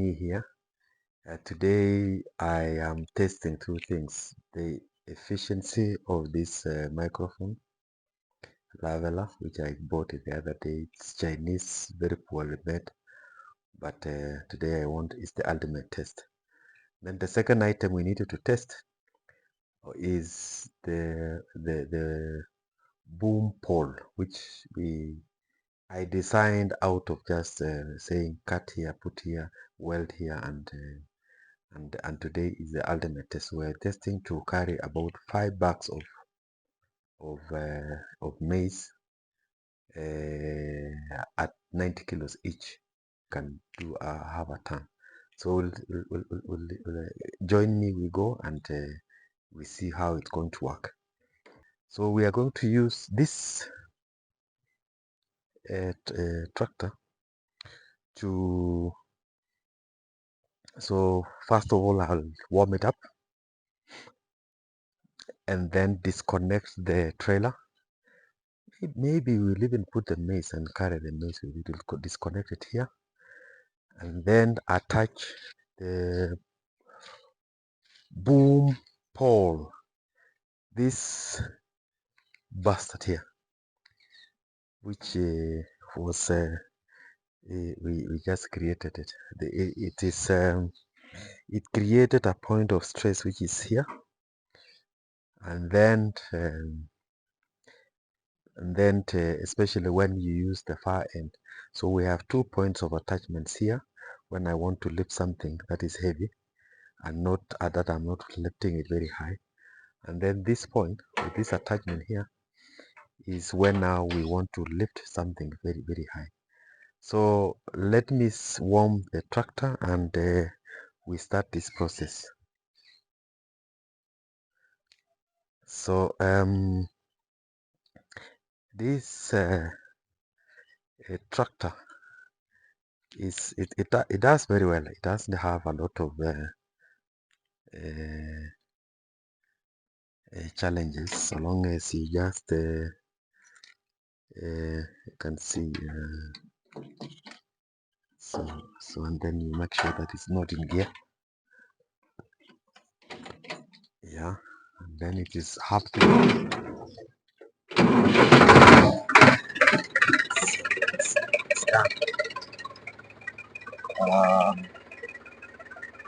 me here. Today I am testing two things: the efficiency of this microphone lavalier, which I bought it the other day. It's Chinese, very poorly made, but today I want is the ultimate test. Then the second item we needed to test is the boom pole, which I designed out of just saying cut here, put here, weld here, and today is the ultimate test. We're testing to carry about 5 bags of maize at 90 kilos each. Can do half a ton. So we'll join me. We go and we see how it's going to work. So we are going to use this tractor to. So first of all, I'll warm it up and then disconnect the trailer. Maybe we'll even put the maize and carry the maize with it. We'll disconnect it here and then attach the boom pole, this bastard here, which was we just created it. It created a point of stress which is here, and then especially when you use the far end. So we have 2 points of attachments here when I want to lift something that is heavy and not that I'm not lifting it very high. And then this point with this attachment here is when now we want to lift something very high. So let me warm the tractor and we start this process. So this tractor it does very well. It doesn't have a lot of challenges, so long as you just you can see so and then you make sure that it's not in gear, yeah, and then it is half to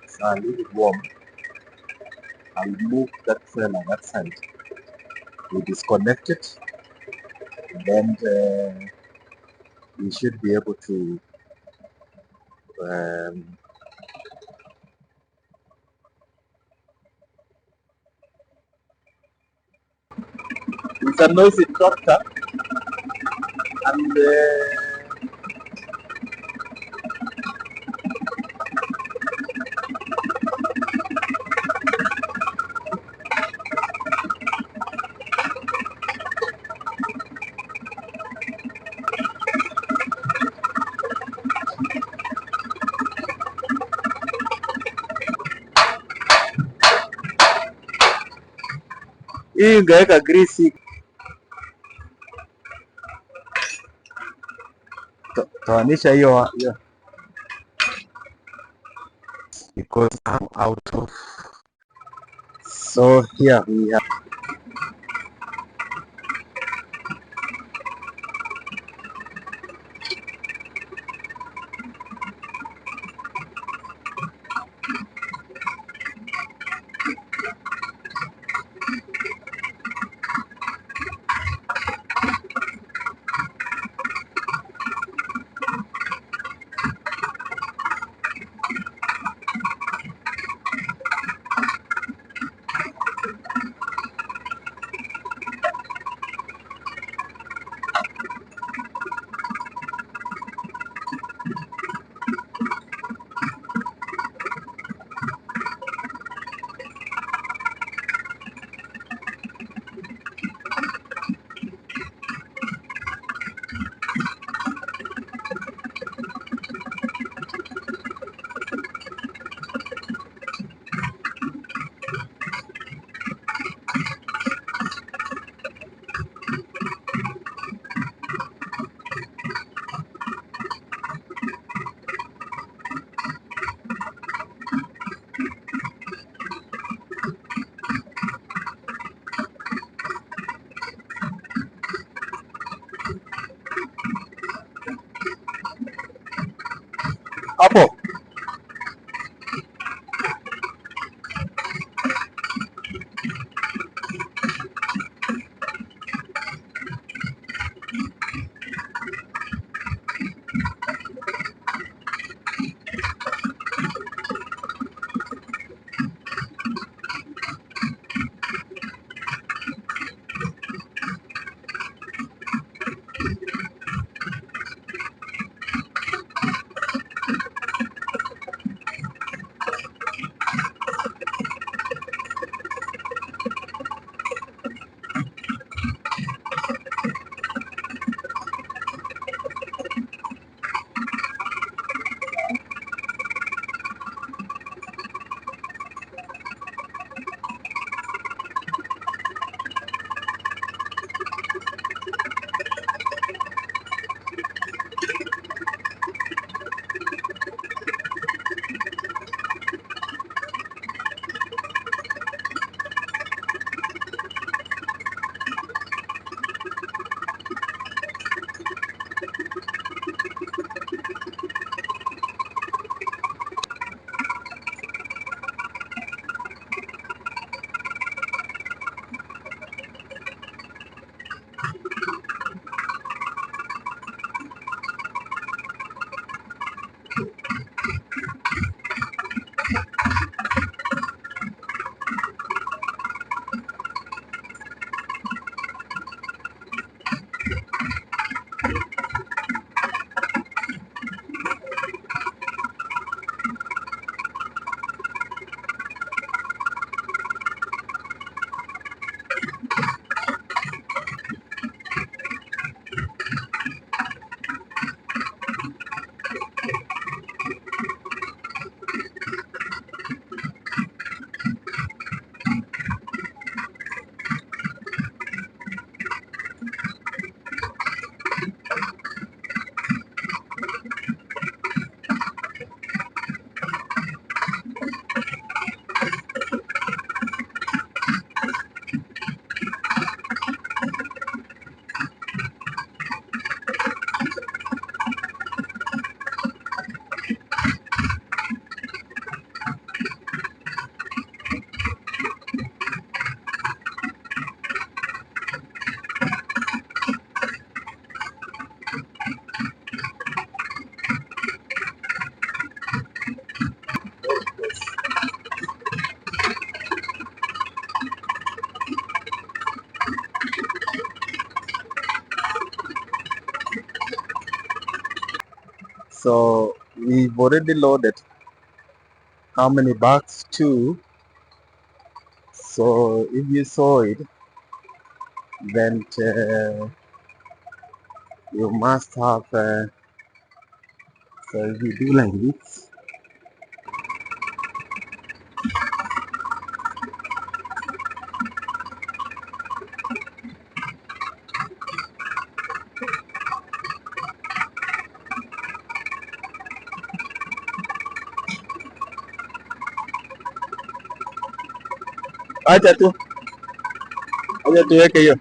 so I'll leave it warm. I'll move that trailer that side. We disconnect it, and then we should be able to it's a noisy tractor, and hii ingeweka grisi toanisha hiyo because I'm out of. So here we have pop. So we've already loaded how many bags? Two. So if you saw it, then you must have. So if you do like this, acha tu, acha tuweke hiyo.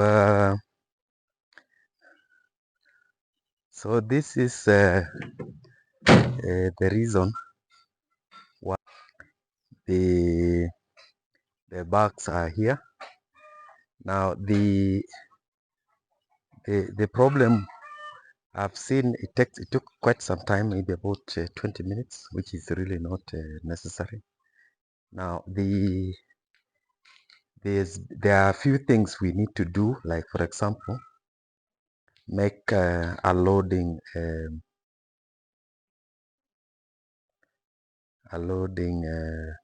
uh, so this is the reason why the bugs are here. Now the problem I've seen, it took quite some time, maybe about 20 minutes, which is really not necessary. Now there are a few things we need to do, like for example, make a loading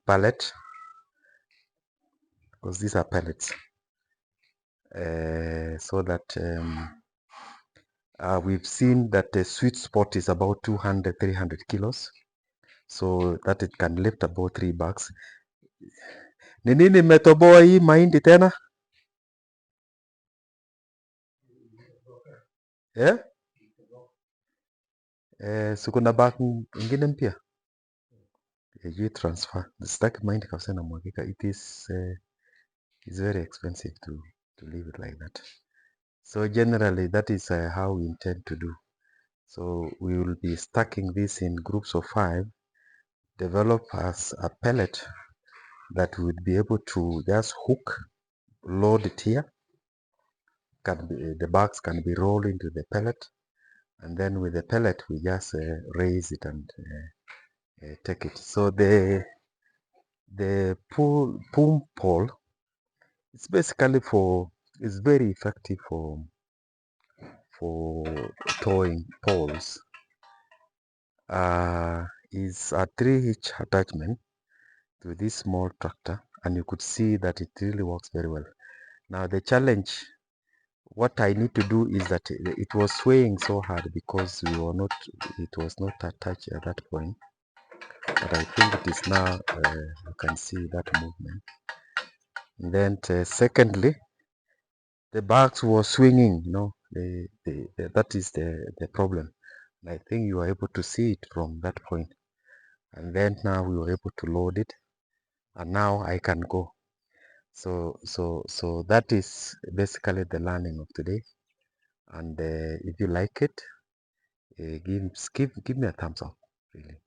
pallet, because these are pellets, so that we've seen that the sweet spot is about 200-300 kilos, so that it can lift about 3 bags. Ni nini mmetoboa hii mahindi tena eh? So kuna bag ingine mpya you transfer. Sitaki mahindi kabisa inamwagika. It is it's very expensive to leave it like that. So generally that is how we intend to do. So we will be stacking this in groups of 5, develop as a pellet that we would be able to just hook, load it here. The bags can be rolled into the pellet, and then with the pellet we just raise it and take it. So the boom pole, it's basically it's very effective for towing poles. Is a 3-hitch attachment to this small tractor, and you could see that it really works very well. Now the challenge, what I need to do is that it was swaying so hard because it was not attached at that point, but I think it is now. You can see that movement. And then secondly, the bags was swinging, that is the problem. And I think you are able to see it from that point. And then now we were able to load it, and now I can go. So that is basically the learning of today. And if you like it, give me a thumbs up, really.